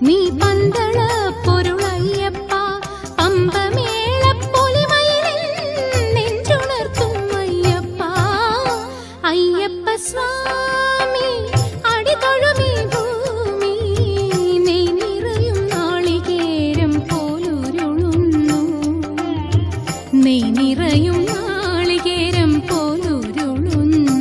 നീ പന്തള പൊരുളയ്യപ്പ പമ്പമേളപ്പൊലിമയിലിൽ നെഞ്ചുണർത്തും അയ്യപ്പ. അയ്യപ്പ സ്വാമി അടിതൊഴുമീ ഭൂമി നെയ് നിറയും നാളികേരം പോലുരുളുന്നു. നെയ് നിറയും നാളികേരം പോലുരുളുന്നു.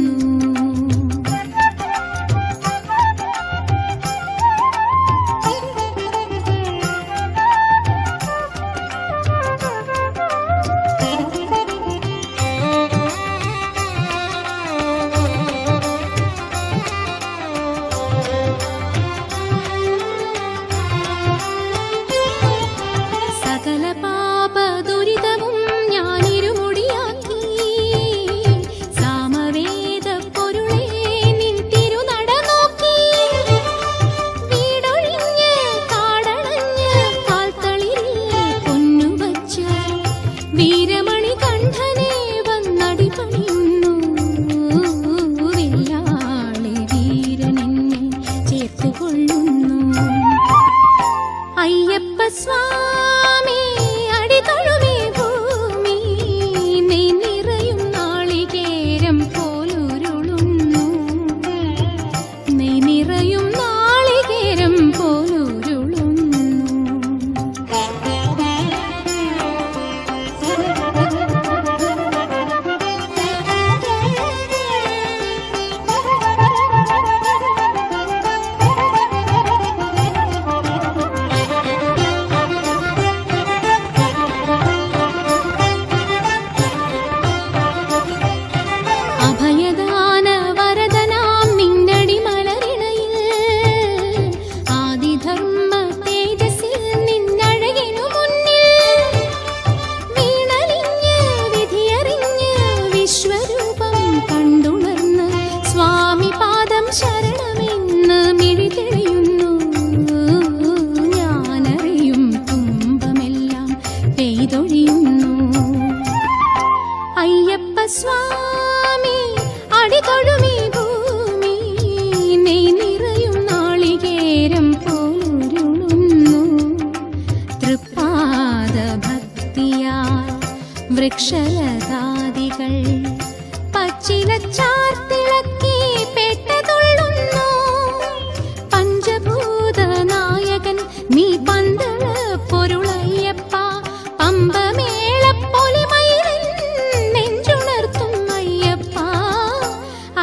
സകല പാപ ദുരിതവും ഞാനിരുമുടിയാക്കി സാമവേദ പൊരുളേ നിൻ തിരുനട നോക്കി. വീടൊഴിഞ്ഞ് കാടണഞ്ഞ് കാൽത്തളിരിൽ പൊന്നുവച്ച വീരമണി കണ്ഠനെ വന്നടി പണിയുന്നു. വില്ലാളി വീരനെന്നെ ചേർത്തുകൊള്ളുന്നു. അയ്യപ്പ സ്വാമി അടിതൊഴുമീ ഭൂമി നെയ് നിറയും നാളികേരം പോലുരുളുന്നു. നെയ് നിറയും നാളികേരം പോലുരുളുന്നു. അഭയദാന വരദനാം നിന്നടി മലരിണയിൽ ആദിധർമ്മ തേജസ്സിൽ നിന്നഴകിനു മുന്നിൽ വീണലിഞ്ഞ് വിധിയറിഞ്ഞ് വിശ്വരൂപം കണ്ടുണർന്ന് സ്വാമി പാദം ശരണമെന്ന് മിഴി തെളിയുന്നു. ഞാനറിയും തുമ്പമെല്ലാം പെയ്തൊഴിയുന്നു. അയ്യപ്പ സ്വാമി അടിതൊഴുമീ ഭൂമി നെയ് നിറയും നാളികേരം പോലുരുളുന്നു. തൃപ്പാദ ഭക്തിയാൽ വൃക്ഷലതാദികൾ പച്ചിലച്ചാർത്തിളക്കി പെട്ടതുള്ളുന്നു. പഞ്ചഭൂത നായകൻ നീ പന്തള പൊരുളയ്യപ്പ പമ്പമേളപ്പൊലിമയിലിൽ നെഞ്ചുണർത്തും അയ്യപ്പ.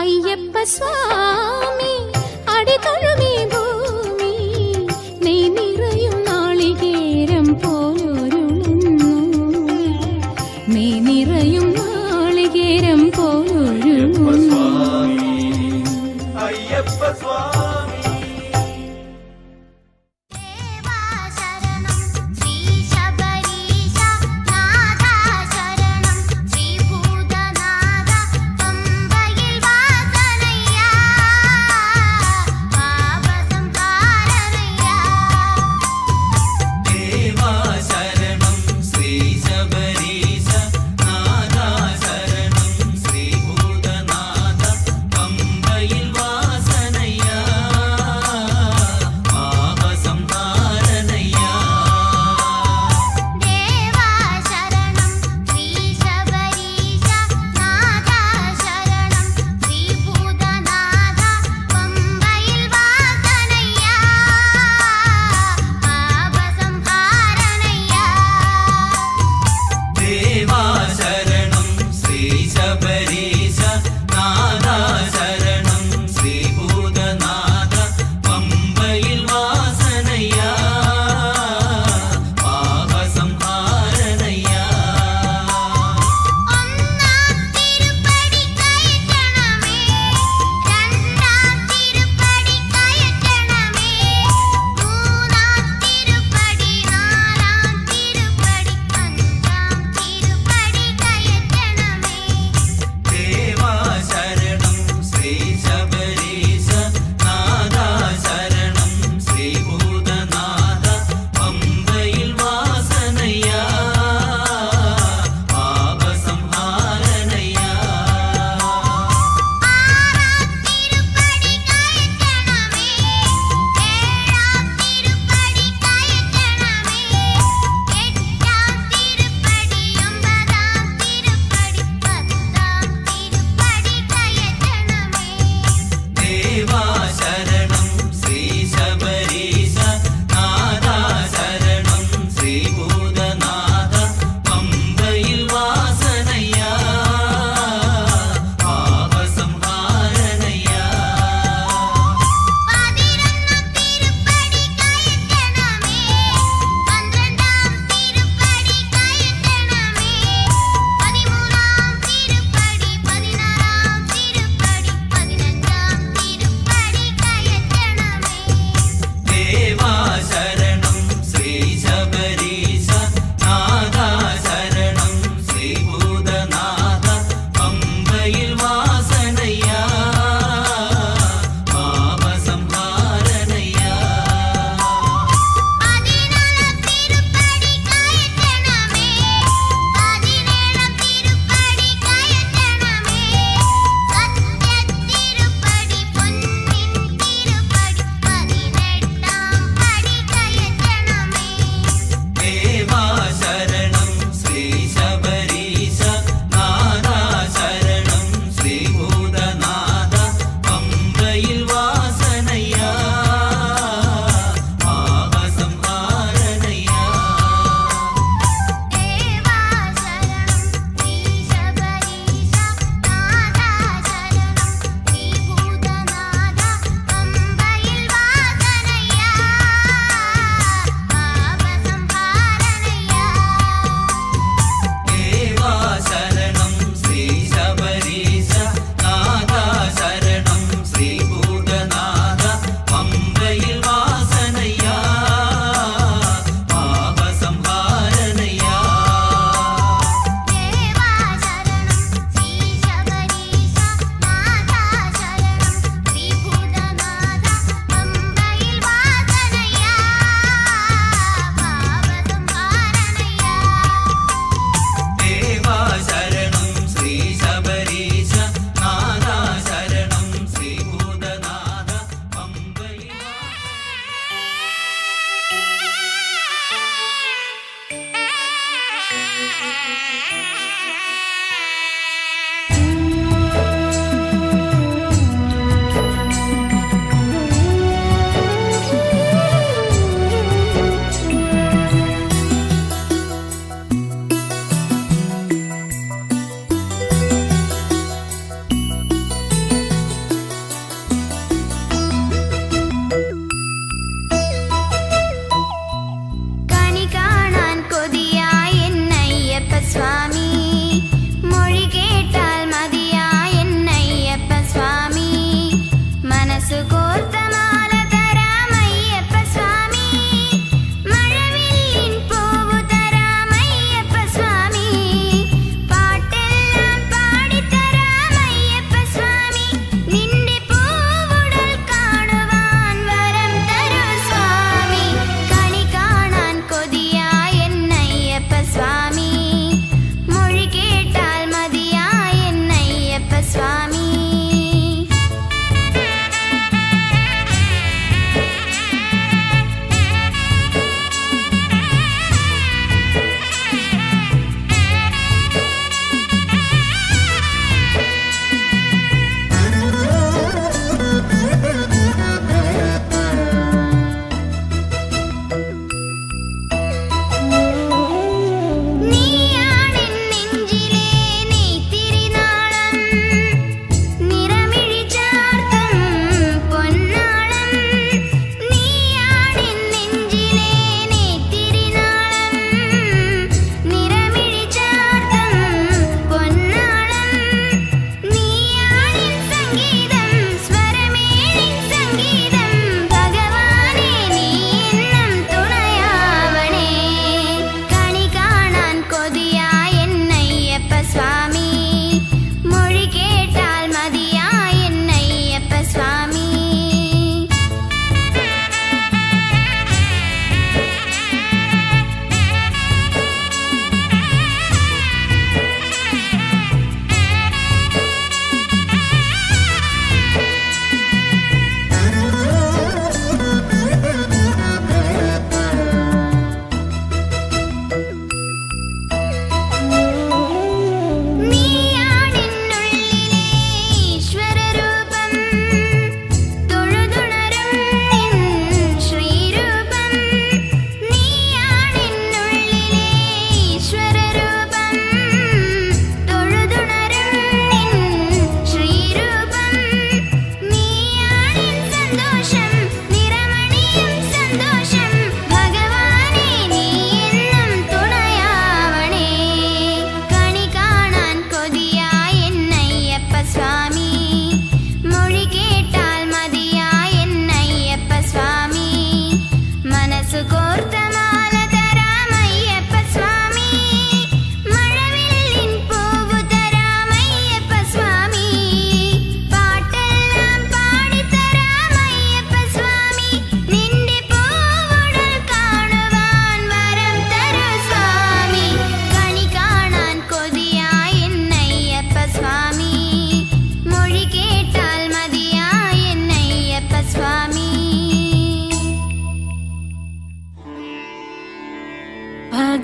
അയ്യപ്പ സ്വാമി അടിതൊഴുമീ ഭൂമി നെയ് നിറയും നാളികേരം പോലുരുളുന്നു. നെയ് നിറയും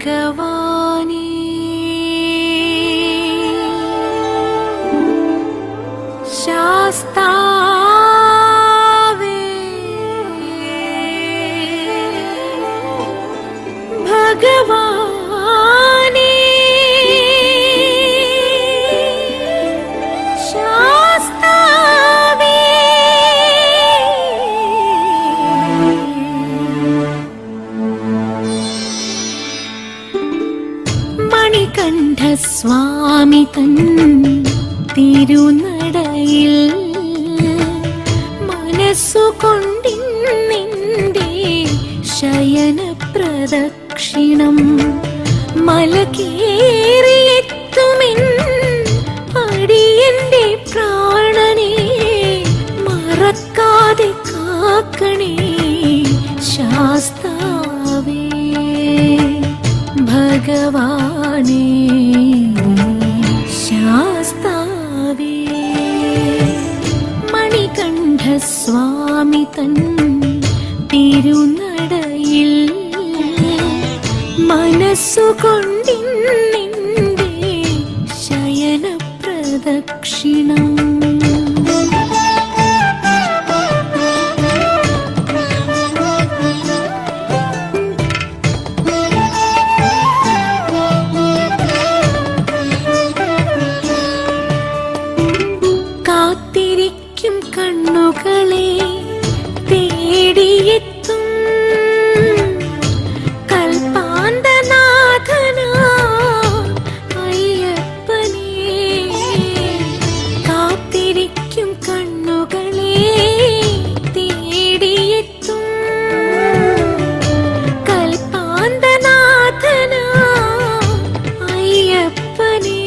ഭഗവാനേ ശാസ്താവേ ഭഗവാനേ ശാസ്താവേ മണികണ്ഠസ്വാമി തൻ തിരുനടയിൽ മനസ്സുകൊണ്ടിന്നിന്റെ ശയന പ്രദക്ഷിണം മലകേറിയെത്തുമെൻ അടിയന്റെ പ്രാണനെ മറക്കാതെ കാക്കണേ ശാസ്താവേ ഭഗവാനേ ശാസ്താവേ മണികണ്ഠസ്വാമി തൻ തിരുനടയിൽ മനസ്സുകൊണ്ടിന്നിന്റെ ശയന പ്രദക്ഷിണം കാത്തിരിക്കും കണ്ണുകളെ തേടിയെത്തും കൽപ്പാന്തനാഥനാ അയ്യപ്പനേ കാത്തിരിക്കും കണ്ണുകളെ തേടിയെത്തും കൽപ്പാന്തനാഥനാ അയ്യപ്പനേ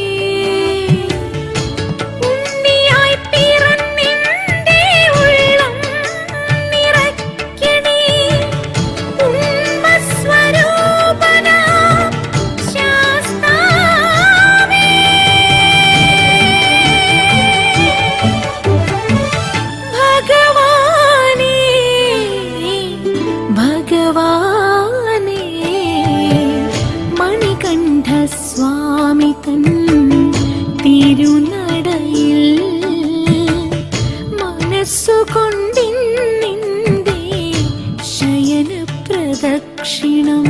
ഭഗവാനേ മണികണ്ഠസ്വാമി തൻ തിരുനടയിൽ മനസ്സുകൊണ്ടിന്നിന്റെ ശയന പ്രദക്ഷിണം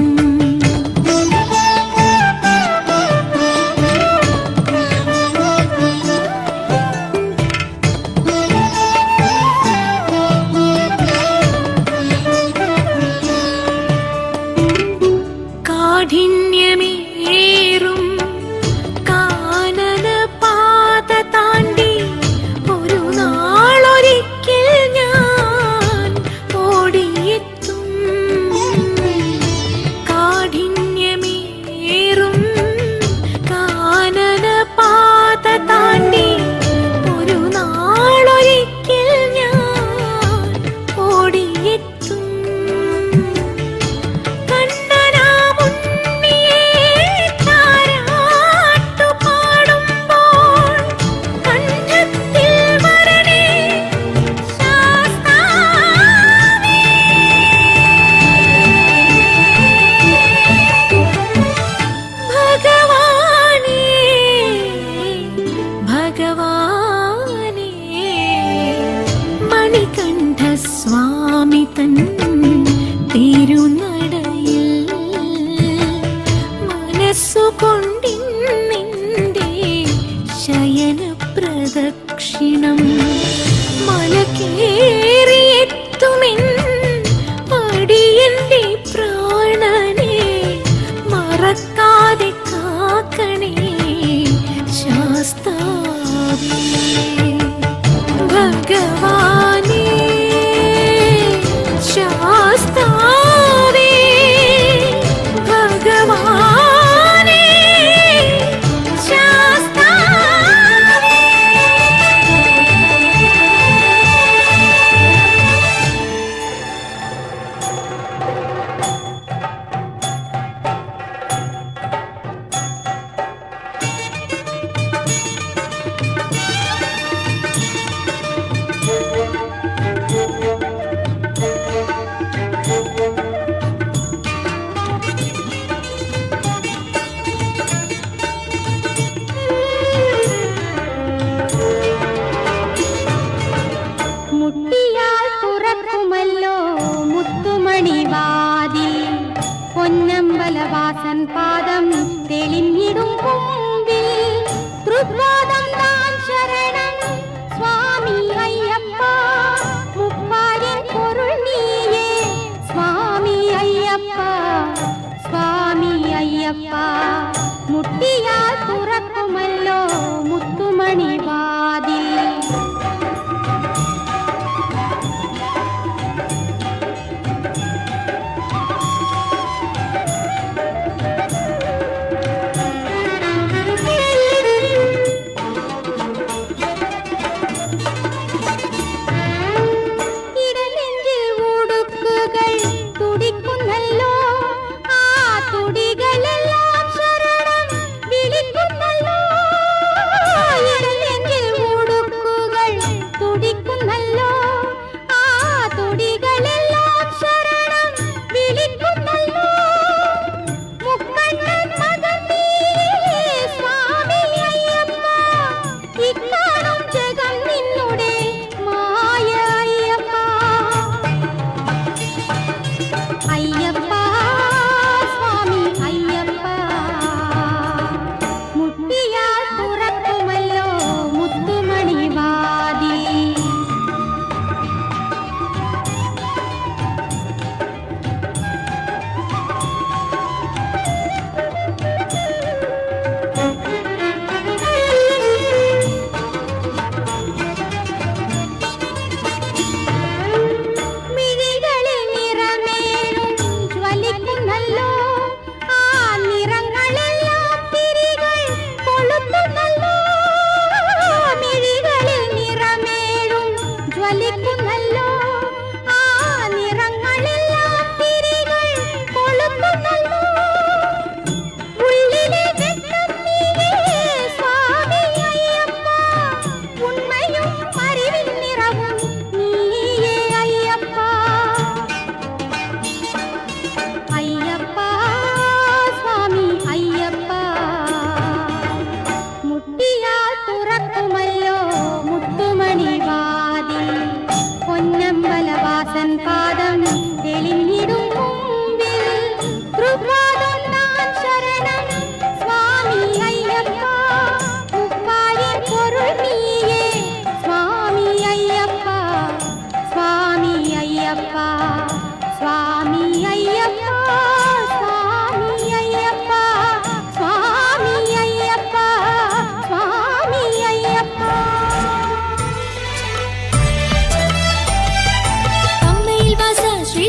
കാഠിന്യമേറും കാനനപാത താണ്ടി ഒരു നാളൊരിക്കൽ ഞാൻ ഓടിയെത്തും കാഠിന്യമേറും കാനനപാത താണ്ടി ഒരു നാളൊരിക്കൽ ഞാൻ ഓടിയെത്തും കണ്ണനാമുണ്ണിയേ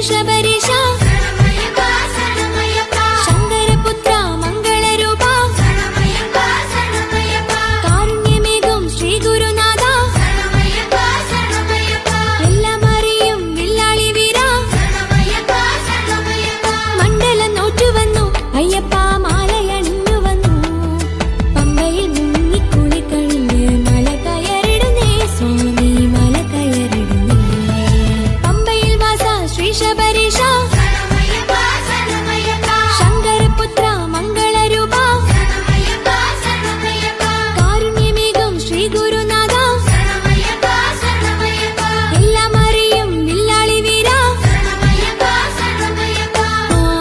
ശബരീശ ശങ്കരപുത്ര മംഗളരൂപ കാരുണ്യമേകും ശ്രീ ഗുരുനാഥ എല്ലാം അറിയും വില്ലാളി വീര മണ്ഡലം നോറ്റുവന്നു അയ്യപ്പ മാലയണിഞ്ഞു വന്നു പമ്പയിൽ മുങ്ങിക്കുളി കഴിഞ്ഞ് മല കയറിടുന്നേ സ്വാമി മല കയറിടുന്നേ പമ്പയിൽ വാസ ശ്രീ ശബരീശ ശങ്കരപുത്ര മംഗളരൂപ കാരുണ്യമേകും ശ്രീ ഗുരുനാഥ എല്ലാം അറിയും വില്ലാളി വീര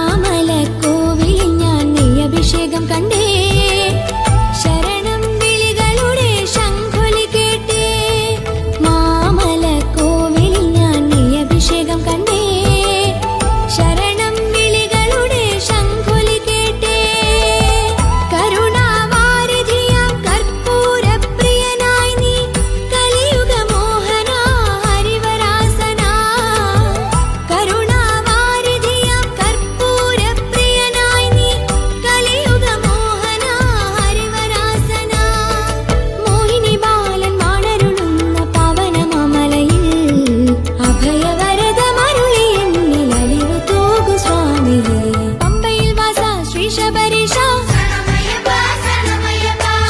മാമലക്കോവിലിൽ ഞാൻ നെയ്യഭിഷേകം കണ്ടേ ശരണം വിളികളുടെ ശംഖൊലി കേട്ടേ മാമലക്കോവിലിൽ ഞാൻ നെയ്യഭിഷേകം കണ്ടേ ശരണം വിളികളുടെ ശംഖൊലി കേട്ടേ കരുണാവാരിധിയാം കർപ്പൂരപ്രിയനായി നീ കലിയുഗ മോഹന ഹരിവരാസന കരുണാവാരിധിയാം കർപ്പൂരപ്രിയനായി നീ കലിയുഗ മോഹന ഹരിവരാസന മോഹിനി ബാലൻ വാണരുളുന്ന പാവനമാമലയിൽ അഭയവരദമരുളി എന്നിൽ അലിവു തൂകു സ്വാമിയേ പമ്പയിൽ വാസ ശ്രീ ശബരീശ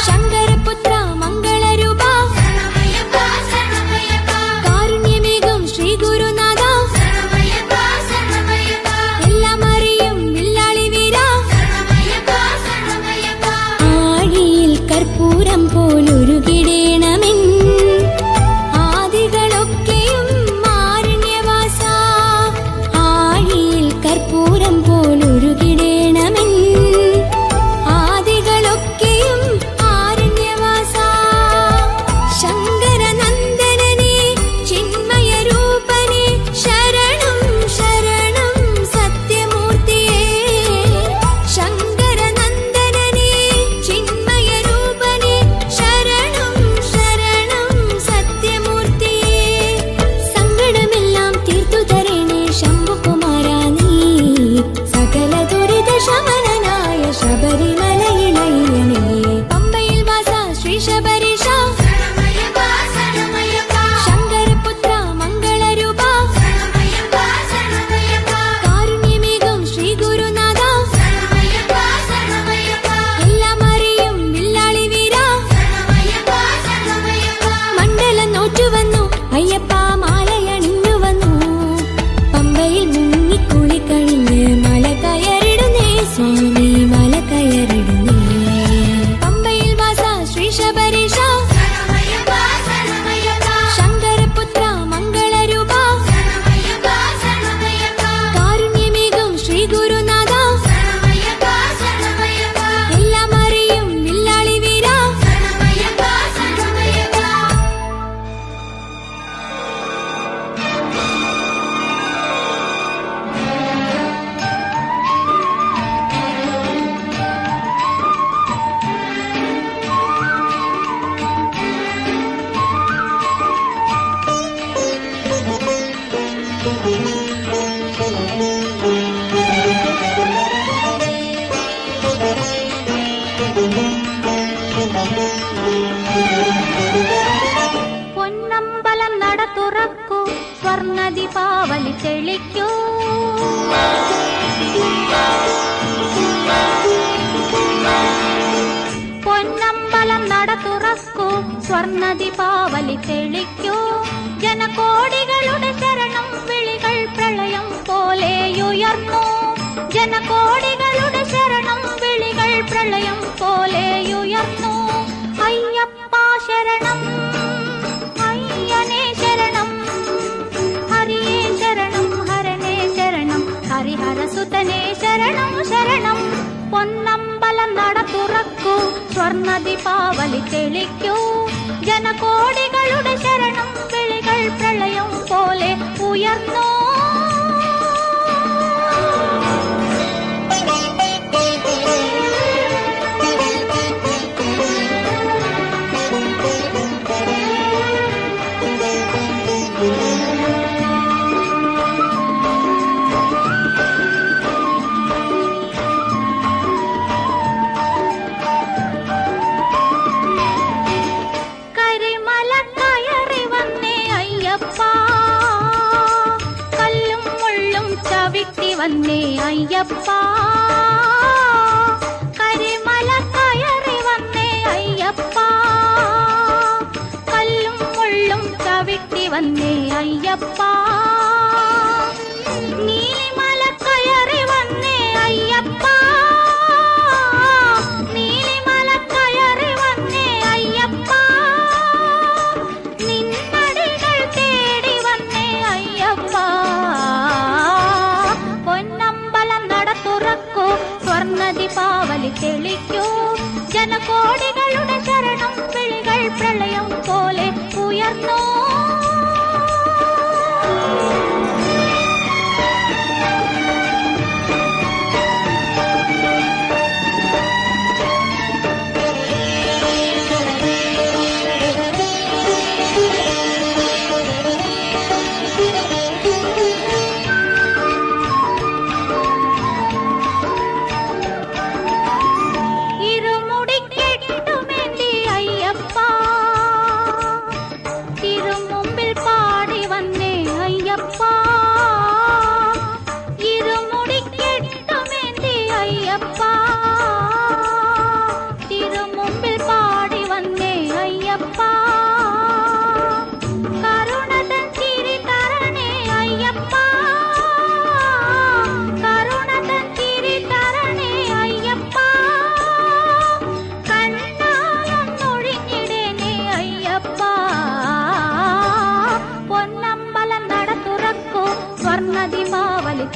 ശങ്കരപുത്ര മംഗളരൂപ കാരുണ്യമേകും ശ്രീ ഗുരുനാഥ എല്ലാം അറിയും വില്ലാളി വീര ആഴിയിൽ കർപ്പൂരം പോലൊരുകിടേണമെൻ ആദികളൊക്കെയും ആരണ്യവാസ ആഴിയിൽ കർപ്പൂരം പോലൊരുകിടേണമെൻ ആദികളൊക്കെയും ആരണ്യവാസ ശങ്കരനന്ദനനെ ചിന്മയരൂപനെ ശരണം ശരണം സത്യമൂർത്തിയേ ശങ്കരനന്ദനനെ ചിന്മയരൂപനെ ശരണം ശരണം സത്യമൂർത്തിയേ സങ്കടമെല്ലാം തീർത്തു തരണേ ശംഭുകുമാരാ നീ സകല ദുരിത ശമനനായ ശബരിമലയിലയ്യനേ പമ്പയിൽ വാസ ശ്രീ ശബരീശ ശങ്കരപുത്ര മംഗളരൂപ കാരുണ്യമേകും ശ്രീ ഗുരുനാഥ എല്ലാം അറിയും വില്ലാളി വീര മണ്ഡലം നോറ്റുവന്നു അയ്യപ്പ മാലയണിഞ്ഞു വന്നു പമ്പയിൽ മുങ്ങിക്കുളി കഴിഞ്ഞ് മല കയറിടുന്നേ സ്വാമി മല കയറിടുന്നേ പമ്പയിൽ വാസ ശ്രീ ശബരീശ ശങ്കരപുത്ര മംഗളരൂപ കാരുണ്യമേകും ശ്രീ ഗുരുനാഥ എല്ലാം അറിയും വില്ലാളി വീര പൊന്നമ്പലം നട തുറക്കൂ സ്വർണ്ണ ദീപാവലി തെളിക്കൂ പൊന്നമ്പലം നട തുറക്കൂ സ്വർണ്ണ ദീപാവലി തെളിക്കൂ ജനകോടികളുടെ ശരണം വിളികൾ പ്രളയം പോലെയുയർന്നു ജനകോടികളുടെ ശരണം വിളികൾ പ്രളയം പോലെയുയർന്നു അയ്യപ്പ ശരണം അയ്യനേ ശരണം ഹരിയേ ശരണം ഹരനേ ശരണം ഹരിഹരസുതനേ ശരണം ശരണം പൊന്നമ്പലം നട തുറക്കൂ സ്വർണ്ണ ദീപാവലി തെളിക്കൂ ജനകോടികളുടെ ശരണം വിളികൾ പ്രളയം പോലെ ഉയർന്നു ചവിട്ടി വന്നേ അയ്യപ്പ, കരിമല കയറി വന്നേ അയ്യപ്പ, കല്ലും മുള്ളും ചവിട്ടി വന്നേ അയ്യപ്പ, നീലിമല കയറി വന്നേ അയ്യപ്പ, നീലിമല കയറി വന്നേ അയ്യപ്പ, നിന്നടികൾ തേടി വന്നേ അയ്യപ്പ, പൊന്നമ്പലം നട തുറക്കൂ, സ്വർണ്ണ ദീപാവലി തെളിക്കൂ, ജനകോടികളുടെ ശരണം വിളികൾ പ്രളയം പോലെ ഉയർന്നു.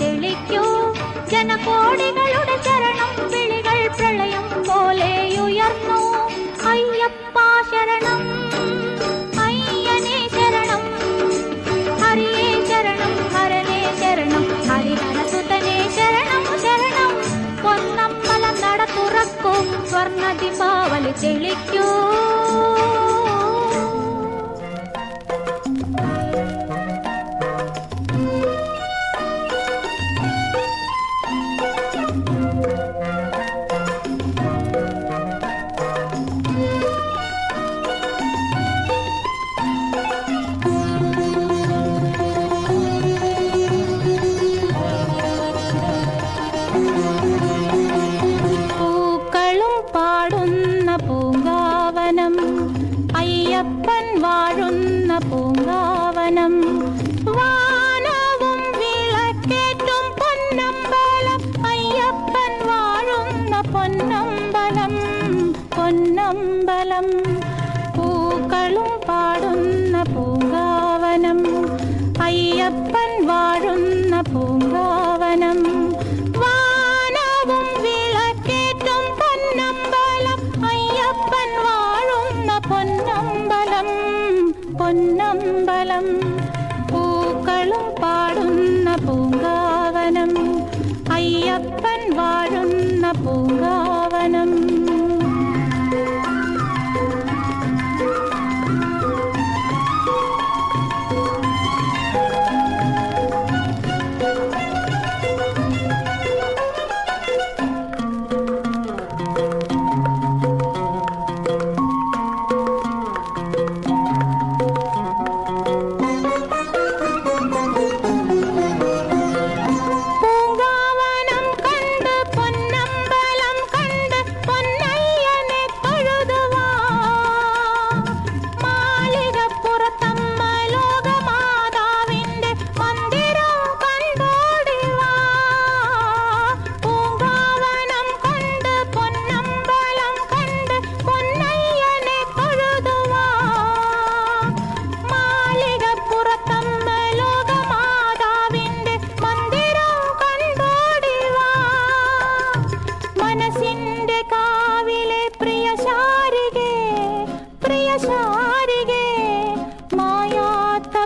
തെളിക്കൂ, ജനകോടികളുടെ ശരണം വിളികൾ പ്രളയം പോലെ ഉയർന്നു. അയ്യപ്പ ശരണം, അയ്യനേ ശരണം, ഹരിയേ ശരണം, ഹരനേ ശരണം, ഹരിഹരസുതനേ ശരണം ശരണം, പൊന്നമ്പലം നട തുറക്കൂ, സ്വർണ്ണ ദീപാവലി തെളിക്കൂ. അയ്യപ്പൻ വാഴുന്ന പൂങ്കാവനം, വാനവും വിളക്കേറ്റും പൊന്നമ്പലം, അയ്യപ്പൻ വാഴുന്ന പൊന്നമ്പലം, പൊന്നമ്പലം, പൂക്കളും പാടുന്ന പൂങ്കാവനം, അയ്യപ്പൻ വാഴുന്ന പൂങ്കാവനം, വാനവും വിളക്കേറ്റും പൊന്നമ്പലം, അയ്യപ്പൻ വാഴുന്ന പൊന്നമ്പലം, പൊന്നമ്പലം, പൂക്കളും പാടുന്ന പൂങ്കാവനം, അയ്യപ്പൻ വാഴുന്ന പൂങ്കാവനം.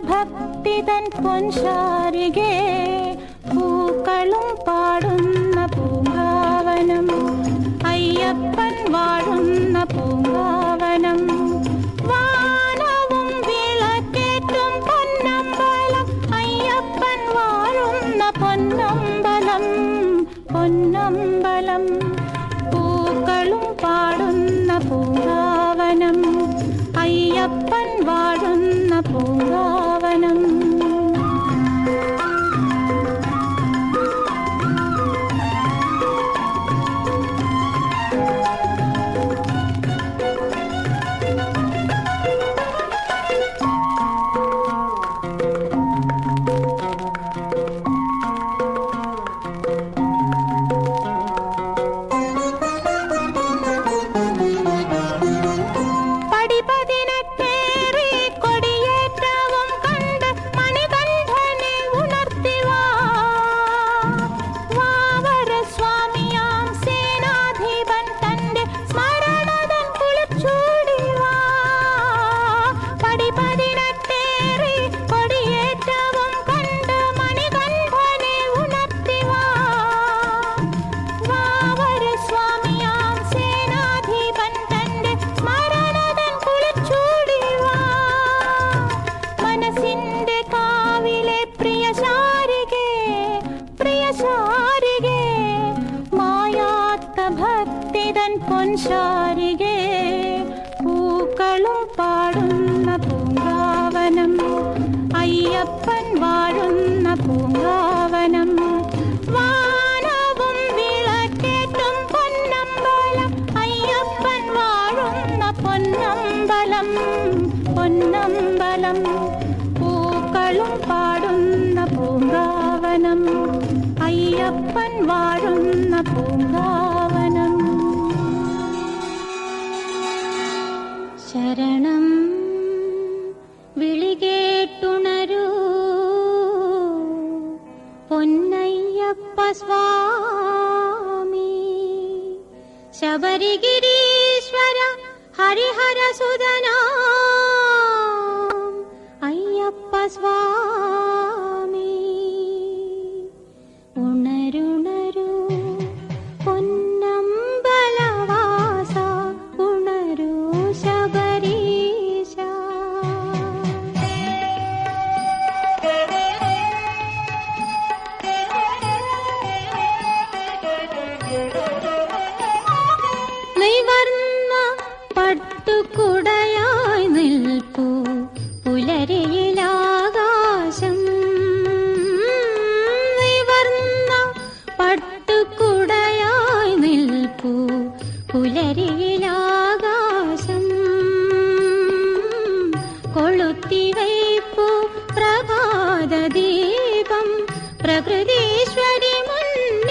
ഭക്തിതൻ പൊൻശാരികേ, പൂക്കളും പാടുന്ന പൂങ്കാവനം, അയ്യപ്പൻ വാഴുന്ന പൂങ്കാവനം, വാനവും വിളക്കേറ്റും പൊന്നമ്പലം, അയ്യപ്പൻ വാഴുന്ന പൊന്നമ്പലം, പൊന്നമ്പലം, പൂക്കളും പാടുന്ന പൂങ്കാവനം, അയ്യപ്പൻ വാഴുന്ന പൂങ്കാവനം. ചാരികെ മായാത്ത ഭക്തിതൻ പൊൻശാരികെ പൂക്കളും പാടുന്ന പൂങ്കാവനം അയ്യപ്പൻ വാഴുന്ന പൂങ്കാവനം വാനവും വിളക്കേറ്റും പൊന്നമ്പലം അയ്യപ്പൻ വാഴുന്ന പൊന്നമ്പലം പൊന്നമ്പലം പൂക്കളും പാടുന്ന പൂങ്കാവനം അയ്യപ്പൻ വാഴുന്ന പൂങ്കാവനം ശരണം വിളികേട്ടുണരൂ പൊന്നയ്യപ്പ സ്വാമി ശബരിഗിരീശ്വര ഹരിഹര സുതനാ അയ്യപ്പ സ്വാമി ഉണരുണരൂ പൊന്നമ്പലവാസ ഉണരൂ ശബരീശ നിവർന്ന പട്ടുകുടയായി നിൽപ്പൂ പുലരിയിലാകാശം നിവർന്ന പട്ടുകുടയായി നിൽപ്പൂ പുലരിയിലാകാശം കൊളുത്തിവയ്പ്പൂ പ്രഭാതദീപം പ്രകൃതീശ്വരി മുന്നിൽ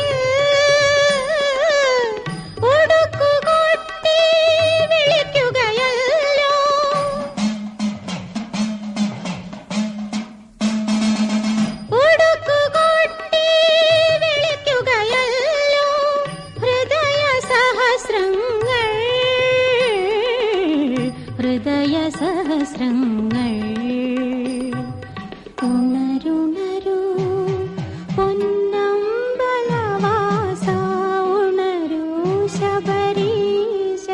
ഉടുക്കുകൊട്ടി വിളിക്കുകയല്ലോ ഉടുക്കുകൊട്ടി വിളിക്കുകയല്ലോ ഹൃദയ സഹസ്രങ്ങൾ ഹൃദയ സഹസ്രങ്ങൾ ഉണരുണരൂ പൊന്നമ്പലവാസ ഉണരൂ ശബരീശ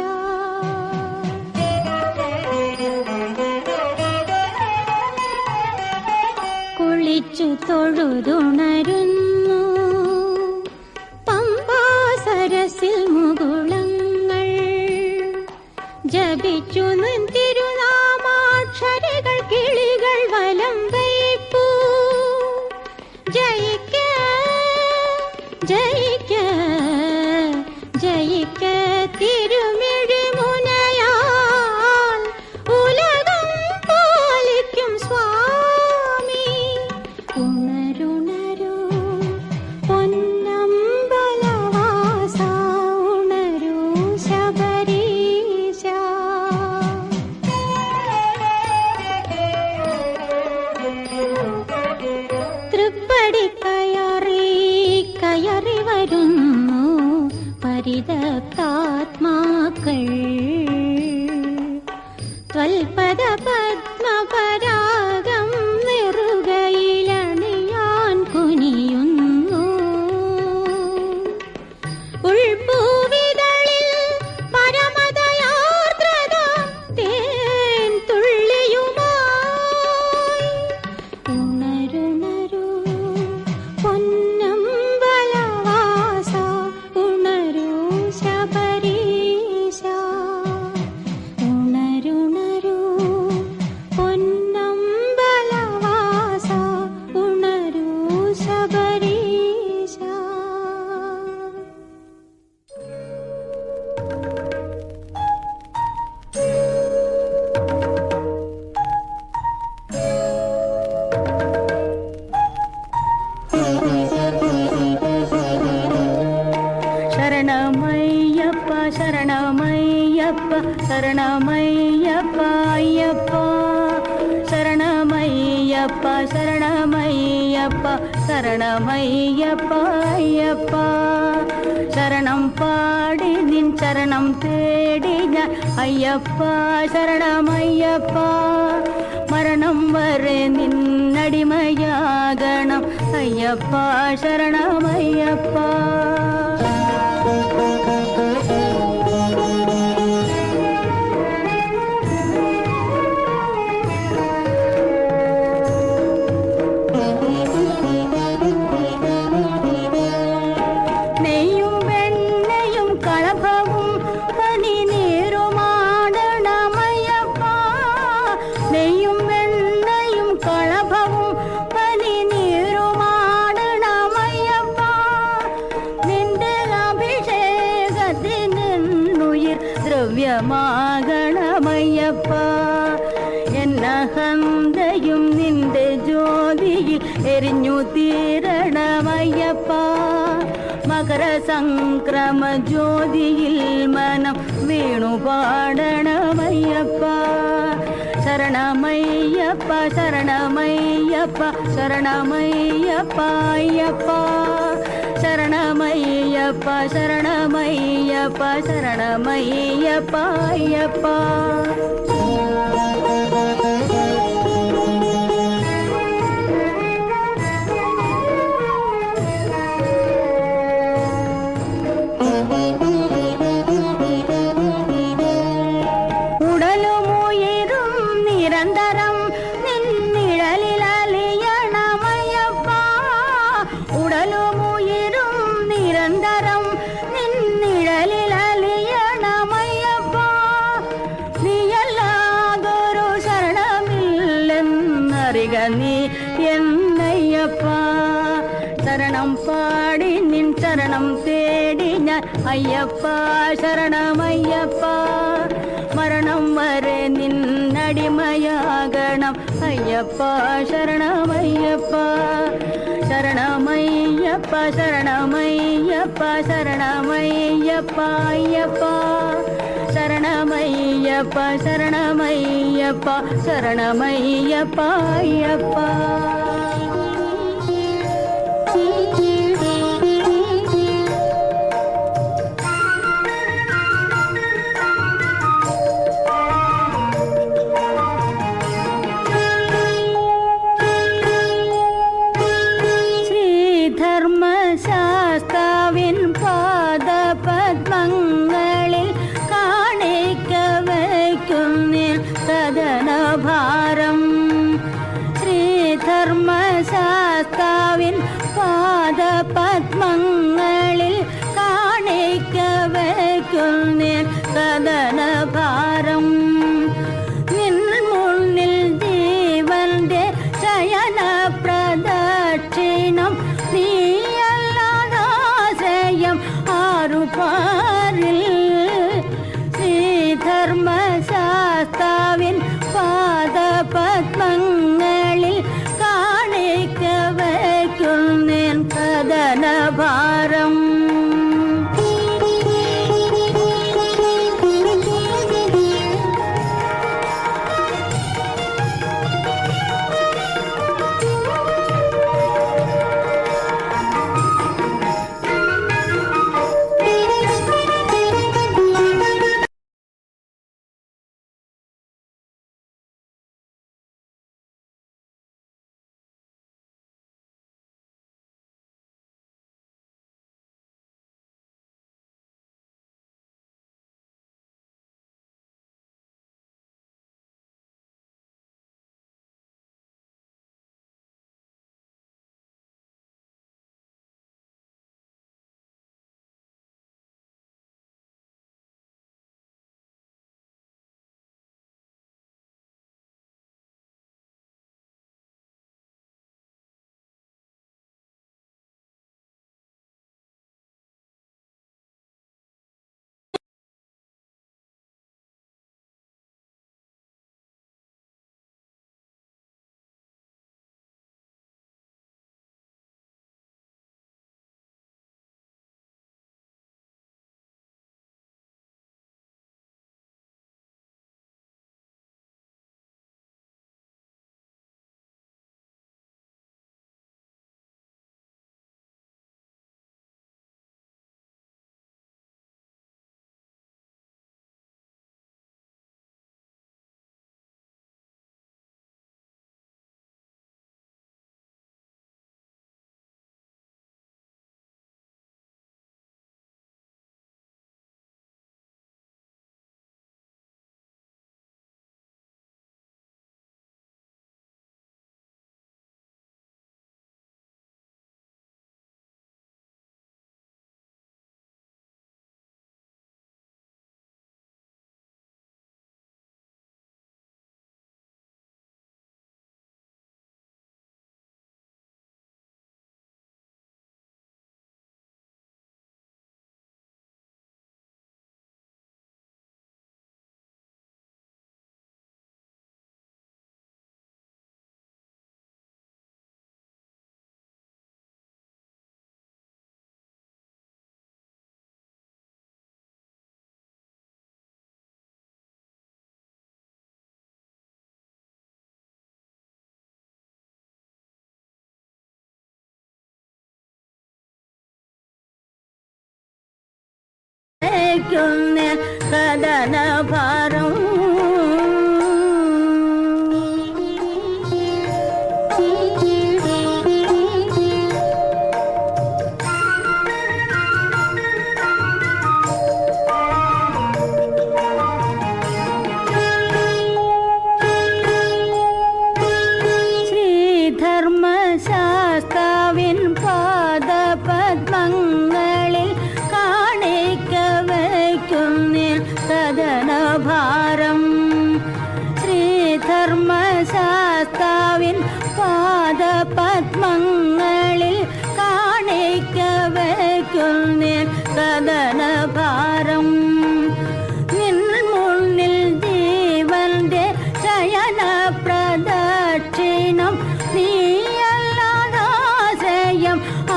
കുളിച്ചു തൊഴുതുണരുന്നു പമ്പാസരസിൽ മുകുളങ്ങൾ ജപിച്ചു നിൻ തിരുനാമാക്ഷരികൾ കിളികൾ വലം വയ്പ്പൂ ജയിക്ക ജയിക്ക ജയിക്ക തിരുമിഴി മുനയാൽ ഉലകം പാലിക്കും സ്വാമി ഉണരുണരൂ പൊന്നമ്പലവാസ ഉണരൂ ശബരീശ തൃപ്പടി കയറി വരുന്നു പരിതപ്താത്മാക്കൾ ത്വൽപദ പദ്മപരാഗം നെറുകയിലണിയാൻ കുനിയുന്നു ഉൾപ്പൂവിതളിൽ പരമദയാർദ്രത തേൻ തുള്ളിയുമായി ഉണരുണരൂ പൊന്നമ്പലവാസ ഉണരൂ ശബരീശ ഉണരുണരൂ പൊന്നമ്പലവാസ ഉണരൂ ശബരീശ ശരണമയ്യപ്പ ശരണമയ്യപ്പ ശരണമയ്യപ്പ അയ്യപ്പ ശരണമയ്യപ്പ ശരണമയ്യപ്പ ശരണമയ്യപ്പ അയ്യപ്പ ശരണം പാടി നിൻ ചരണം തേടി ഞാൻ അയ്യപ്പ ശരണമയ്യപ്പ മരണം വരെ നിന്നടിമയാകണം അയ്യപ്പ ശരണമയ്യപ്പ ശാന്തമാകണമയ്യപ്പ എന്നഹന്തയും നിന്റെ ജ്യോതിയിൽ എരിഞ്ഞു തീരണമയ്യപ്പ മകരസംക്രമ ജ്യോതിയിൽ മനം വീണു പാടണമയ്യപ്പ ശരണമയ്യപ്പ ശരണമയ്യപ്പ ശരണമയ്യപ്പ അയ്യപ്പ ശരണമയ്യപ്പ ശരണമയ്യപ്പ ശരണമയ്യപ്പ അയ്യപ്പ ഉടലുമുയരും നിരന്തരം നിന്നിഴലിലലിയണമയ്യപ്പ ഉടലുമുയരും നിരന്തരം നിന്നിഴലിലലിയണമയ്യപ്പ നീയല്ലാതൊരു ശരണമില്ലെന്നറിക നീ എന്നയ്യപ്പ ശരണം പാടി നിൻ ശരണം തേടി ഞാൻ അയ്യപ്പ ശരണമയ്യപ്പ മരണം വരെ നിന്നടിമയാകണം അയ്യപ്പ ശരണമയ്യപ്പ ശരണമയ്യപ്പ ശരണമയ്യപ്പ ശരണമയ്യപ്പ അയ്യപ്പ ശരണമയ്യപ്പ ശരണമയ്യപ്പ ശരണമയ്യപ്പ അയ്യപ്പ ധർമ്മശാസ്താവിൻ പാദപദ്മങ്ങളിൽ കാണിക്ക വയ്ക്കുന്നിൽ കഥനഭാരം ശ്രീധർമ്മശാസ്താവിൻ പാദപദ്മങ്ങളിൽ കാണിക്ക വയ്ക്കുന്നിൽ കഥനഭാരം നിൻ മുന്നിൽ ജീവന്റെ ശയന പ്രദക്ഷിണം നീയല്ലാതാശ്രയം ആറുപാരിൽ ശ്രീധർമ്മശാസ്താവിൻ പാദപദ്മങ്ങളിൽ കാണിക്ക വയ്ക്കുന്നേൻ കഥനഭാരം വയ്ക്കുന്നേൻ കഥനഭാരം. ശ്രീധർമ്മശാസ്താവിൻ പാദപദ്മങ്ങളിൽ കാണിക്ക വയ്ക്കുന്നേൻ കഥനഭാരം. ശ്രീധർമ്മശാസ്താവിൻ പാദപദ്മങ്ങളിൽ കാണിക്ക വയ്ക്കുന്നേൻ കഥനഭാരം. നിൻ മുന്നിൽ ജീവന്റെ ശയന പ്രദക്ഷിണം നീയല്ലാതാശ്രയം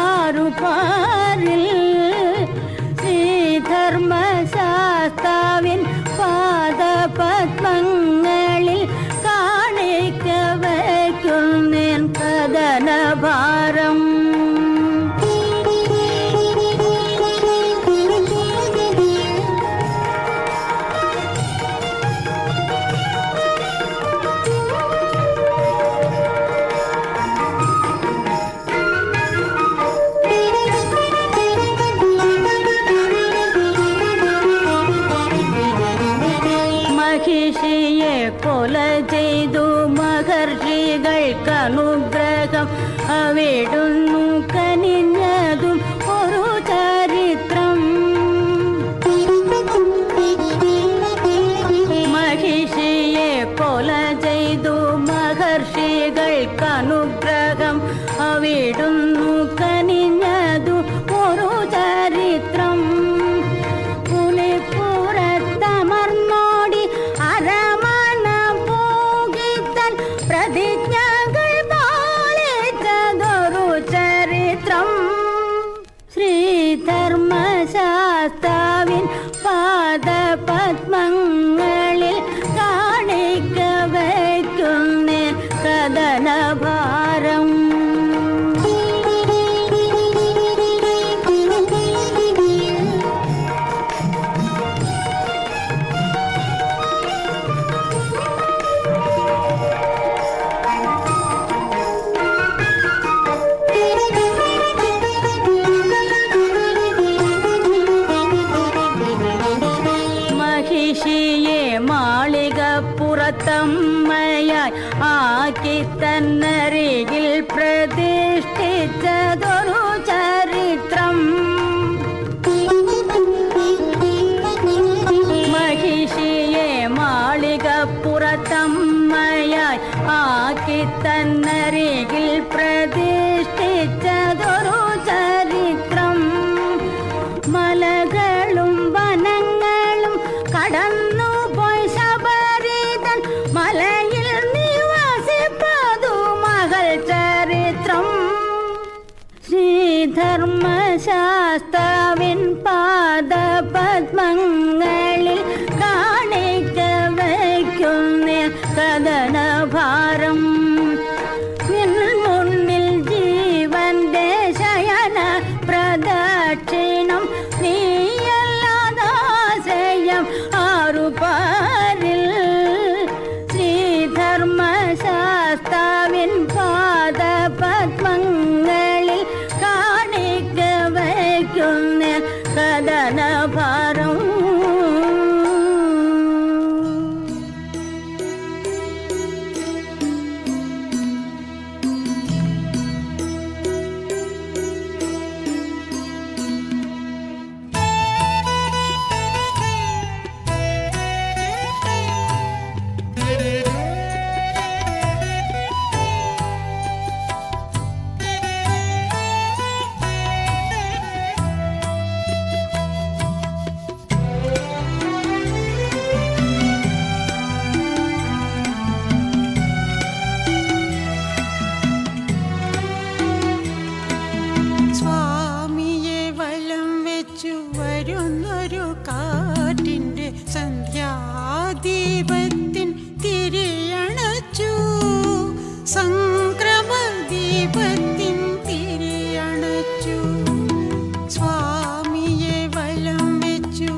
ആറുപാരിൽ. ശ്രീധർമ്മശാസ്താവിൻ പാദപദ്മങ്ങളിൽ കാണിക്ക വയ്ക്കുന്നേൻ കഥനഭാരം. മഹിഷിയെ കൊല ചെയ്തു മഹർഷികൾക്കനുഗ്രഹം അവിടുന്നു കനിഞ്ഞതും ഒരു ചരിത്രം. മഹിഷിയെ കൊല ചെയ്തു മഹർഷികൾക്കനുഗ്രഹം അവിടുന്നു കനിഞ്ഞതു ഒരു ചരിത്രം. പുലിപ്പുറത്തമർന്നോടി അരമന പോകിത്തൻ പ്രതിജ്ഞകൾ പാലിച്ചതൊരു ചരിത്രം. ശ്രീധർമ്മശാസ്താവിൻ പാദപദ്മങ്ങളിൽ കാണിക്ക വയ്ക്കുന്നേൻ കഥനഭാരം. മഹിഷിയെ മാളികപ്പുറത്തമ്മയായി ആക്കി തന്നരികിൽ പ്രതിഷ്ഠിച്ചതൊരു ചരിത്രം. മഹിഷിയെ മാളികപ്പുറത്തമ്മയായി ആക്കി തന്നരികിൽ പ്രതിഷ്ഠിച്ചതൊരു ചരിത്രം. മലകളും വനങ്ങളും കടന്നുപോയി ശബരിതൻ മലയിൽ നിവസിപ്പതു മകൾ ചരിത്രം. ശ്രീധർമ്മശാസ്താവിൻ പാദപദ്മങ്ങളിൽ കാണിക്ക വയ്ക്കുന്നേൻ കഥനഭാരം. നിൻ മുന്നിൽ ജീവന്റെ ശയന പ്രദക്ഷിണം നീയല്ലാതാശ്രയം ആറുപാരിൽ. ശ്രീധർമ്മശാസ്താവിൻ പാദപദ്മങ്ങളിൽ കാണിക്ക വയ്ക്കുന്നേൻ കഥനഭാരം. സ്വാമിയെ വലം വെച്ചു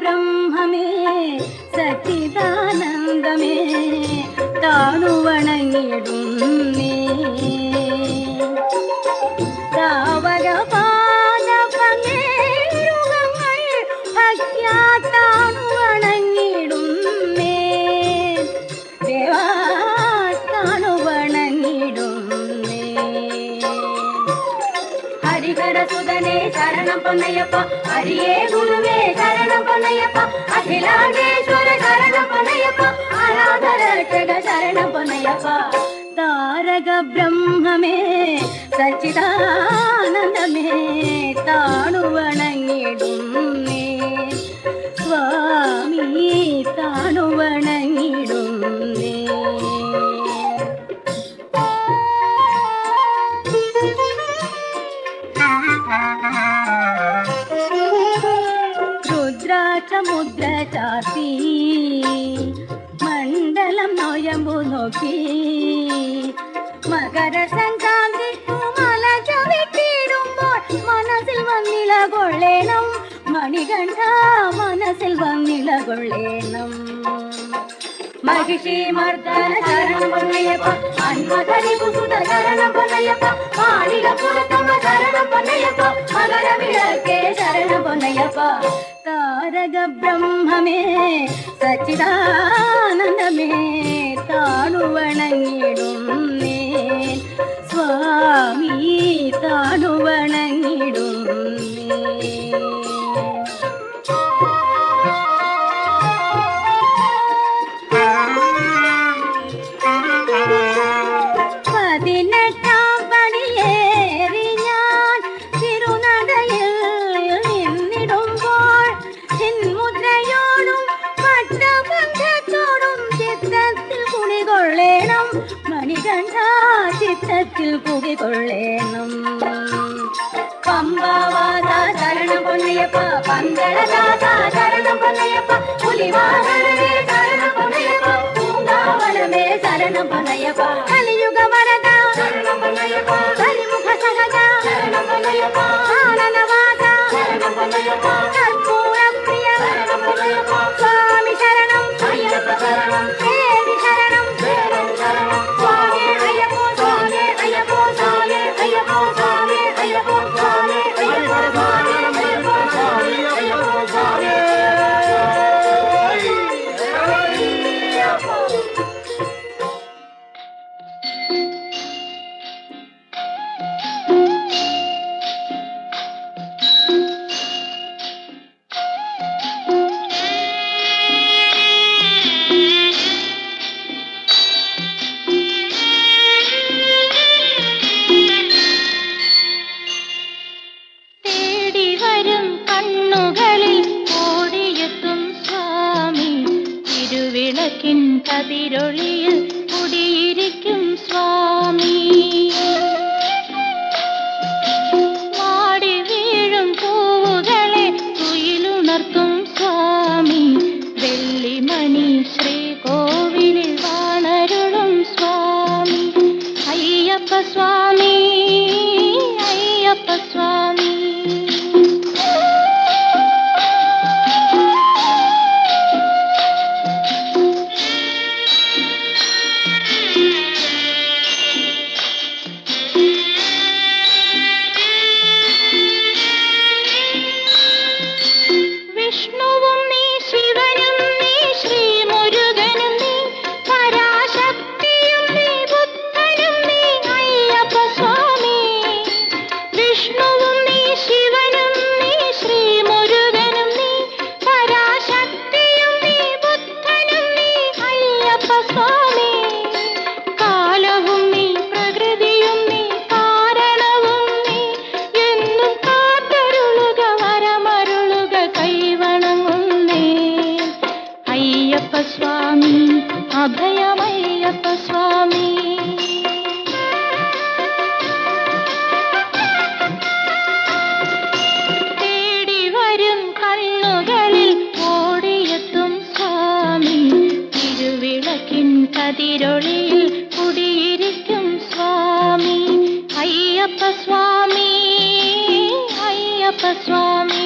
ബ്രഹ്മമേ സച്ചിദാനന്ദമേ താണുവണങ്ങിടുന്നേ ഹരിഹരസുതനേ ശരണം പൊന്നയ്യപ്പ ഹരിയേ ഗുരുവേ ശരണം പൊന്നയ്യപ്പ അഖിലാണ്ടേശ്വര ശരണം പൊന്നയ്യപ്പ ആരാധരക്ഷക ശരണം പൊന്നയ്യപ്പ താരക ബ്രഹ്മമേ സച്ചിദാനന്ദമേ താണുവണങ്ങിടുന്നേ സ്വാമി താണുവണങ്ങിടുന്നേ രുദ്രാക്ഷമുദ്ര ചാത്തി മണ്ഡലം നോയമ്പു നോക്കി മകര സംക്രാന്തി മല ചവിട്ടിടുമ്പോൾ മനസ്സിൽ വന്നില കൊള്ളേണം മണികണ്ഠ മനസ്സിൽ വന്നില കൊള്ളേണം മഹിഷി മർദ്ദന ശരണം പൊന്നയ്യപ്പ അന്മധരി കുസുത ശരണം പൊന്നയ്യപ്പ മാളിക പുറത്തമ്മ ശരണം പൊന്നയ്യപ്പ മകര വിളക്കേ ശരണം പൊന്നയ്യപ്പ താരക ബ്രഹ്മമേ സച്ചിദാനന്ദമേ താണുവണങ്ങിടുന്നേ സ്വാമി താണുവണങ്ങിടുന്നേ ചിത്തത്തിൽ കുടികൊള്ളേണം പമ്പവാസ ശരണം പൊന്നയ്യപ്പ പന്തളദാസ ശരണം പൊന്നയ്യപ്പ പുലിവാഹനമേ ശരണം പൊന്നയ്യപ്പ പൂങ്കാവനമേ ശരണം പൊന്നയ്യപ്പ കലിയുഗ വരദ ശരണം പൊന്നയ്യപ്പ കലിമുഖ സഹജ ശരണം പൊന്നയ്യപ്പ ആനനവാസ ശരണം പൊന്നയ്യപ്പ കർപ്പൂര പ്രിയ ശരണം പൊന്നയ്യപ്പ സ്വാമി ശരണം അയ്യപ്പ ശരണം ദേവി ശരണം ശരണം ശരണം സ്വാമി അയ്യപ്പ സ്വാമി അയ്യപ്പ സ്വാമി അയ്യപ്പ സ്വാമി അയ്യപ്പ സ്വാമി അയ്യപ്പ സ്വാമി അയ്യപ്പ സ്വാമി അയ്യപ്പ സ്വാമി കതിരൊളിയിൽ കുടിയിരിക്കും സ്വാമി വാടി വീഴും പൂവുകളെ കുയിലുണർത്തും സ്വാമി വെള്ളിമണി ശ്രീകോവിലിൽ വാണരുളും സ്വാമി അയ്യപ്പ സ്വാമി അയ്യപ്പ സ്വാമി അഭയമയ്യപ്പ സ്വാമി തേടി വരും കണ്ണുകളിൽ ഓടിയെത്തും സ്വാമി തിരുവിളക്കിൻ കതിരൊളിയിൽ കുടിയിരിക്കും സ്വാമി അയ്യപ്പ സ്വാമി അയ്യപ്പ സ്വാമി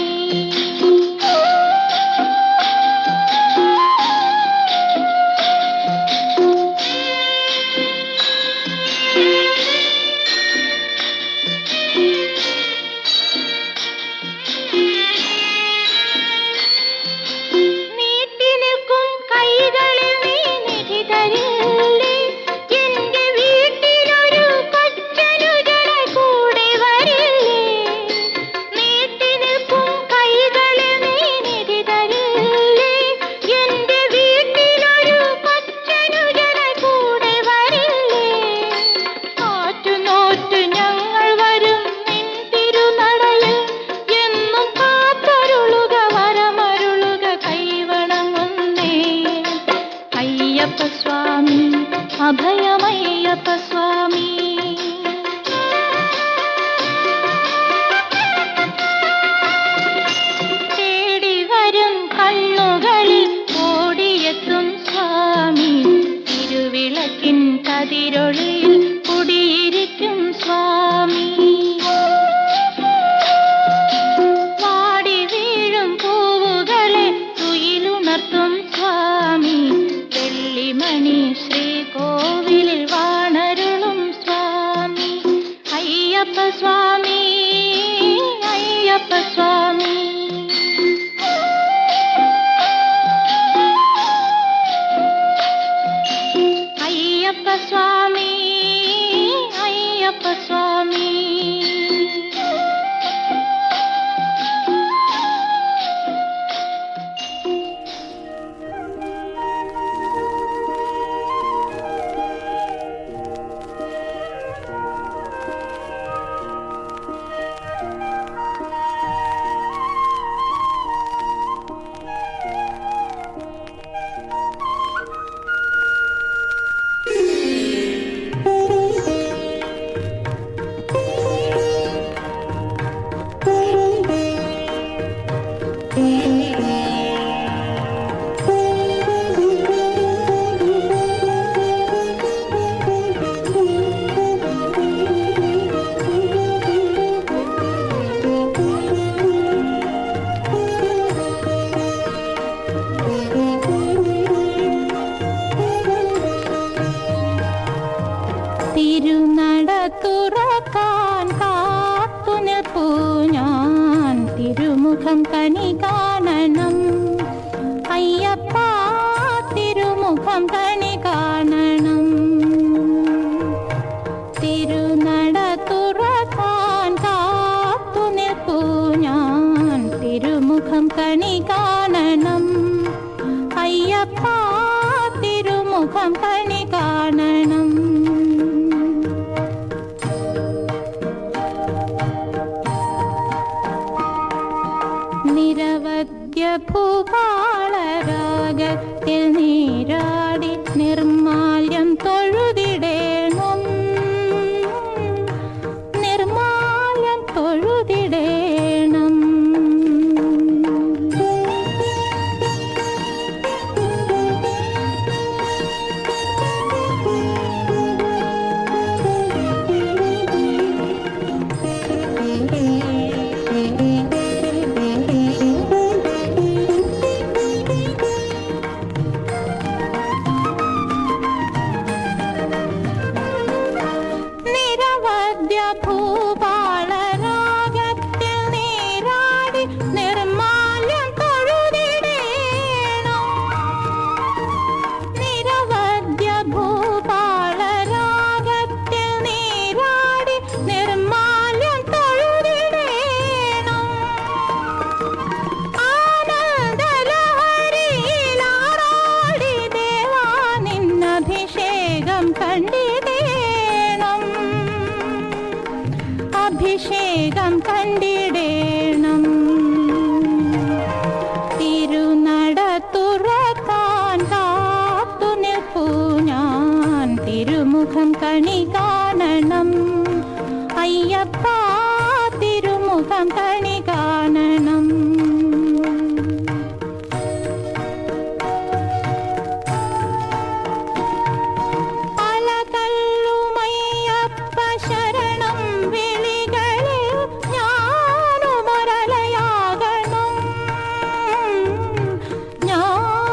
അഭയമയ്യപ്പ സ്വാമി. തേടി വരും കണ്ണുകളിൽ ഓടിയെത്തും സ്വാമി, തിരുവിളക്കിൻ കതിരൊളിയിൽ കുടിയിരിക്കും സ്വാമി. വാടി വീഴും പൂവുകളെ തുയിലുണർത്തും സ്വാമി, വെള്ളിമണി ശ്രീകോവിലിൽ വാണരുളും സ്വാമി. അയ്യപ്പ സ്വാമി, അയ്യപ്പ സ്വാമി. അയ്യപ്പ സ്വാമി, അയ്യപ്പ സ്വാമി. തിരുനട തുറക്കാൻ കാത്തു നിൽപ്പൂ ഞാൻ, തിരുമുഖം കണി കാണണം അയ്യപ്പ, തിരുമുഖം കണി കാണണം. തിരുനട തുറക്കാൻ കാത്തു നിൽപ്പൂ ഞാൻ, തിരുമുഖം കണി കാണണം അയ്യപ്പ, തിരുമുഖം കണി കാണണം. നിരവധ്യ ഭൂപാളരാഗത്തിൽ നീരാടി നിർമാല്യം തൊഴുതിടേണം, നിർമാല്യം തൊഴുതിടേണം. ഭൂപാളരാഗത്തിൽ നീരാടി നിർമാല്യം തൊഴുതിടേണം. നിരവധ്യ ഭൂപാളരാഗത്തിൽ നീരാടി നിർമാല്യം തൊഴുതിടേണം. ആനന്ദലഹരിയിലാറാടി ദേവാ നിന്നഭിഷേകം കണ്ടിടേണം, അഭിഷേകം കണ്ടിടേണം. തിരുനട തുറക്കാൻ കാത്തു നിൽപ്പൂ ഞാൻ, തിരുമുഖം കണി കാണണം അയ്യപ്പ, തിരുമുഖം കണി കാണണം. അലതല്ലുമയ്യപ്പ ശരണം വിളികളിൽ ഞാനുമൊരലയാകണം, ഞാനുമൊരലയാകണം.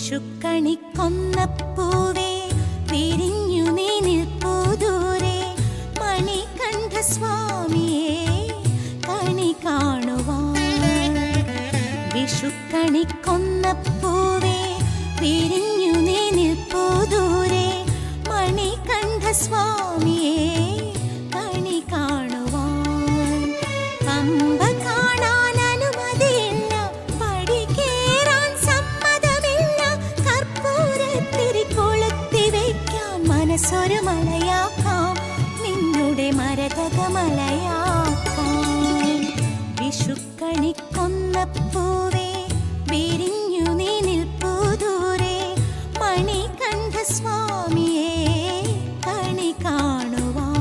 വിഷുക്കണിക്കൊന്നപ്പൂവേ വിരിഞ്ഞു നീ നിൽപ്പൂ ദൂരെ മണികണ്ഠസ്വാമിയെ കണി കാണുവാൻ. വിഷുക്കണിക്കൊന്നപ്പൂവേ വിരിഞ്ഞു നീ നിൽപ്പൂ ദൂരെ മണികണ്ഠസ്വാമിയെ കണി കാണുവാൻ. പമ്പ കാണാൻ അനുമതിയില്ല, പടി കേറാൻ സമ്മതമില്ല, കർപ്പൂരത്തിരി കൊളുത്തി വയ്ക്കാൻ മനസ്സൊരു മലയാക്കാം, നിന്നുടെ മരതക മലയാക്കാം. വിഷുക്കണിക്കൊന്നപ്പൂവേ വിരിഞ്ഞു നീ നിൽപ്പൂ ദൂരെ മണികണ്ഠസ്വാമിയെ കണി കാണുവാൻ.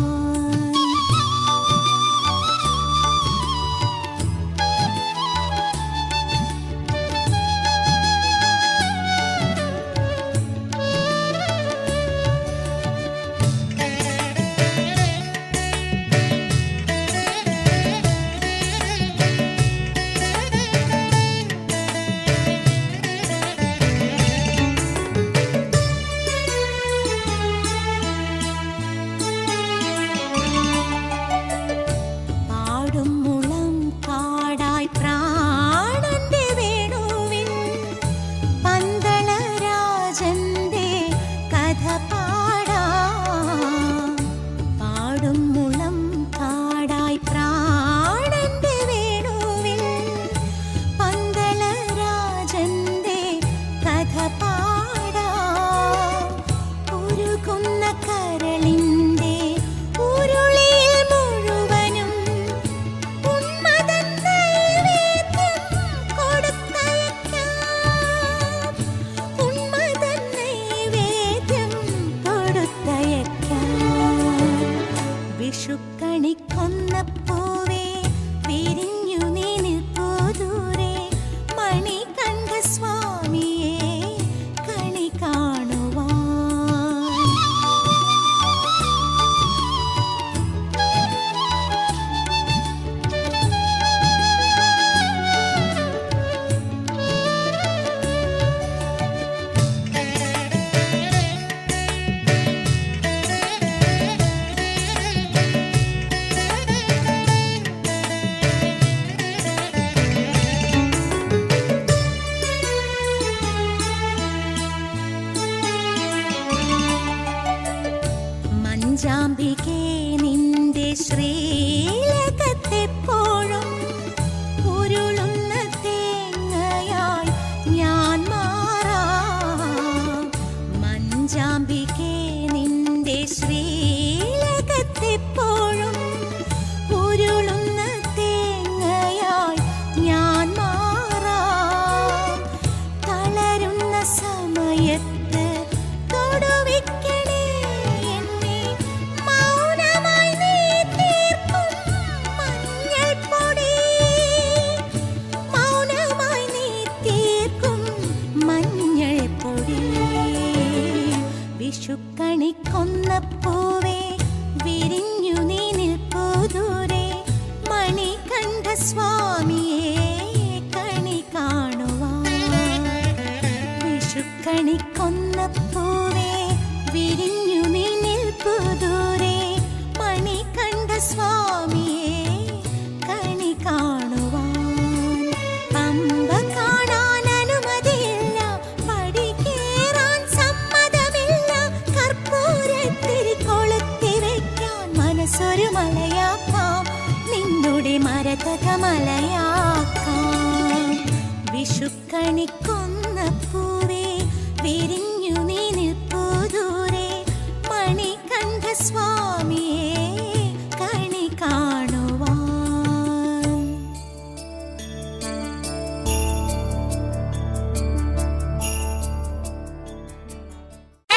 പാടും മുളം കാടായി പ്രാണന്റെ വേണുവിൽ പന്തളരാജന്റെ കഥ പാടാം. പാടും മുളം കാടായി പ്രാണന്റെ വേണുവിൽ പന്തളരാജന്റെ കഥ പാടാം. ഉരുകുന്ന കരളിന്റെ ഉരുളിയിൽ മുഴുവനും ഉന്മദൻ നൈവേദ്യം കൊടുത്തയക്കാം. ഉന്മദൻ നൈവേദ്യം കൊടുത്തയക്കാം. വിഷുക്കണിക്കൊന്നപ്പൂവേ വിരിഞ്ഞു നീ നിൽപ്പൂ ദൂരെ മണികണ്ഠസ്വാമിയെ കണി കാണുവാൻ. മഞ്ചാമ്പികേ നിന്റെ ശ്രീലകത്തെപ്പോഴും ഉരുളുന്ന തേങ്ങയായി ഞാൻ മാറാം. മഞ്ചാമ്പികേ നിന്റെ ശ്രീലകത്തെപ്പോഴും ഉരുളുന്ന തേങ്ങയായി ഞാൻ മാറാം. തളരുന്ന സമയത്ത് തൊടുവിക്കണേ എന്നെ, മൗനമായി നീ തീർക്കും മഞ്ഞൾപ്പൊടി. മൗനമായി നീ തീർക്കും മഞ്ഞൾപ്പൊടി. വിഷുക്കണിക്കൊന്നപ്പൂവേ വിരിഞ്ഞു നീ നിൽപ്പൂ ദൂരെ മണികണ്ഠസ്വാമിയെ കണി കാണുവാൻ. വിഷുക്കണിക്കൊന്നപ്പൂവേ വിരിഞ്ഞു നീ നിൽപ്പൂ ദൂരെ മണികണ്ഠസ്വാമിയെ കണി കാണുവാൻ. പമ്പ കാണാൻ അനുമതിയില്ല, പടി കേറാൻ സമ്മതമില്ല, കർപ്പൂരത്തിരി കൊളുത്തി വയ്ക്കാൻ മനസ്സൊരു മലയാക്കാം, നിന്നുടെ മരതക മലയാക്കാം. വിഷുക്കണിക്കൊന്നപ്പൂവേ വിരിഞ്ഞു നീ നിൽപ്പൂ ദൂരെ മണികണ്ഠസ്വാമിയെ കണി കാണുവാൻ. ആ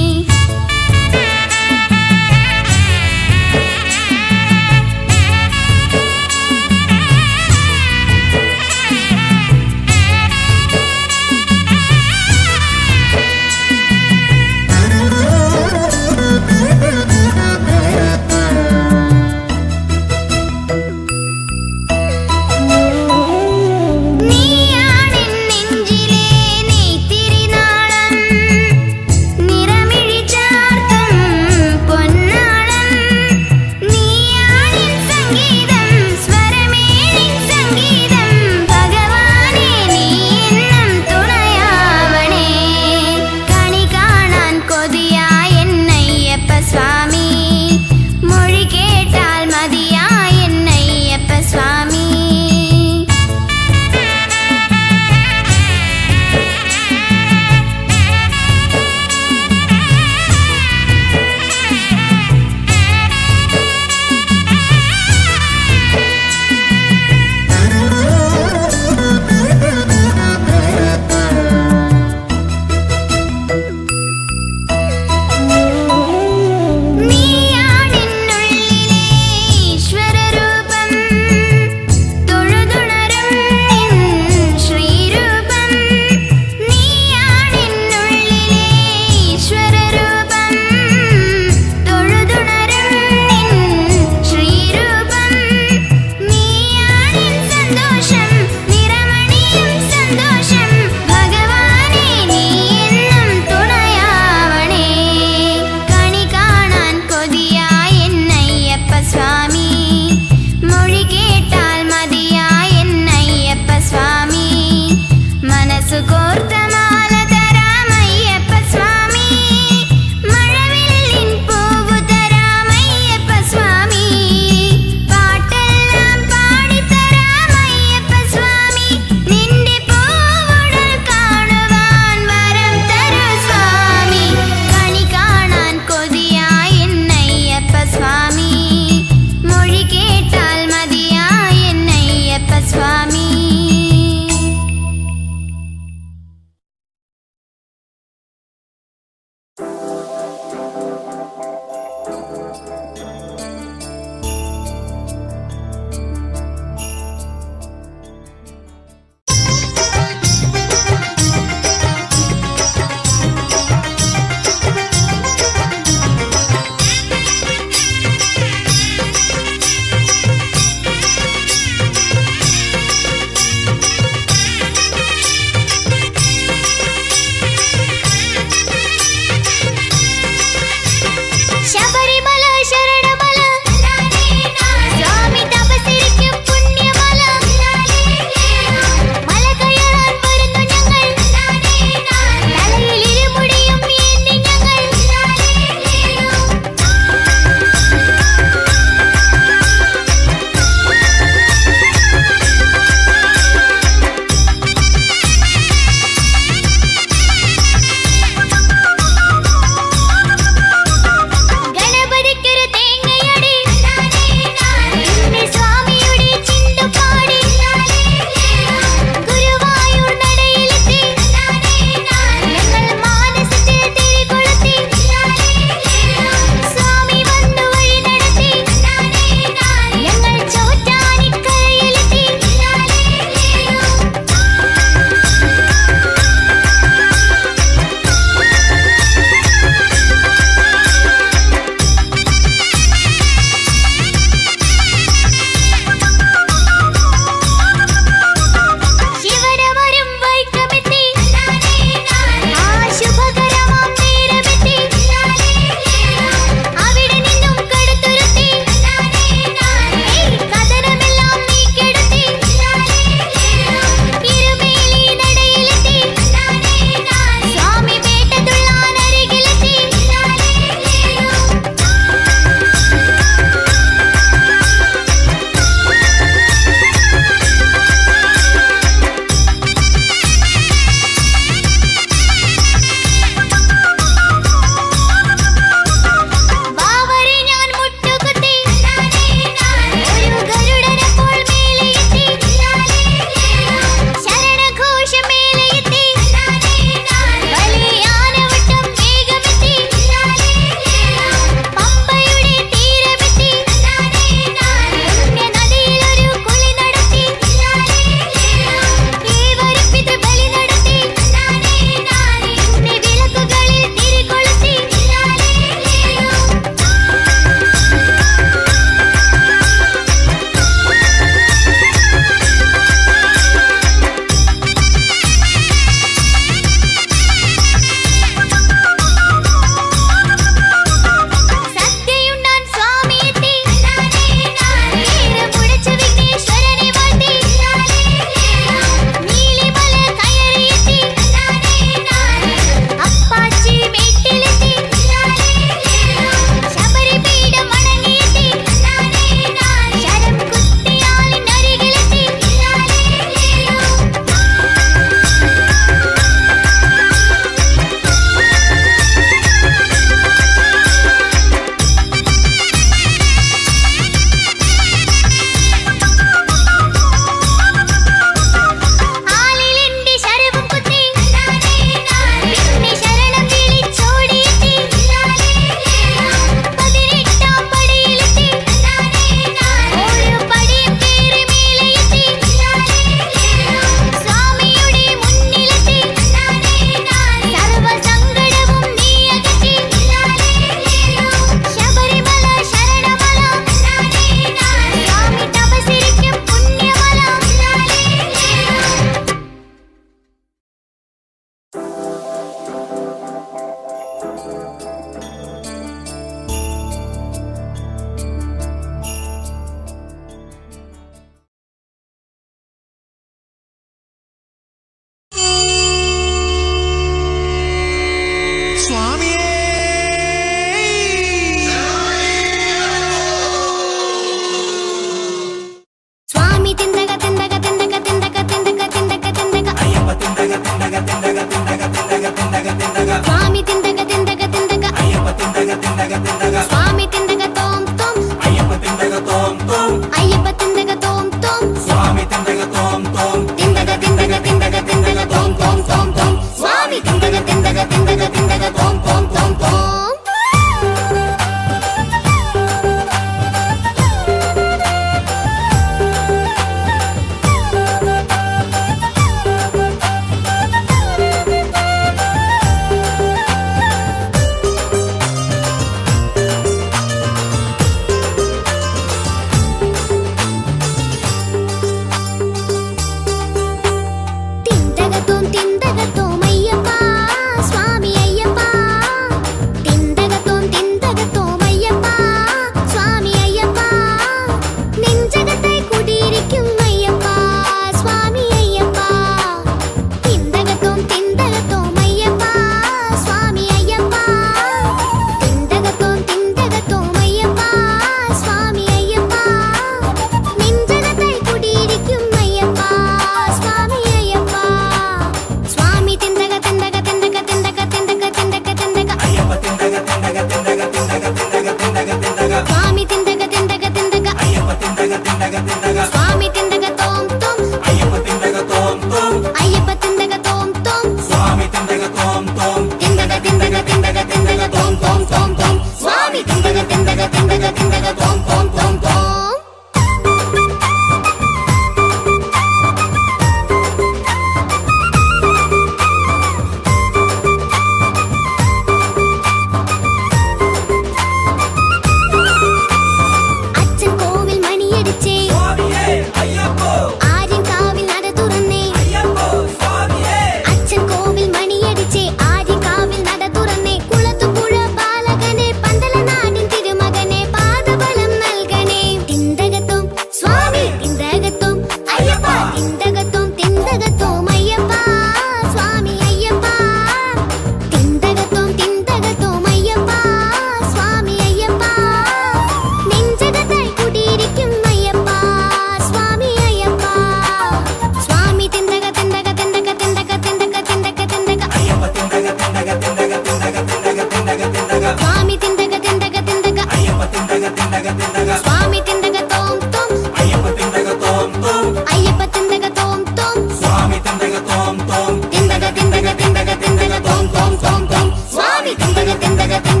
തിന്തക തിന്തക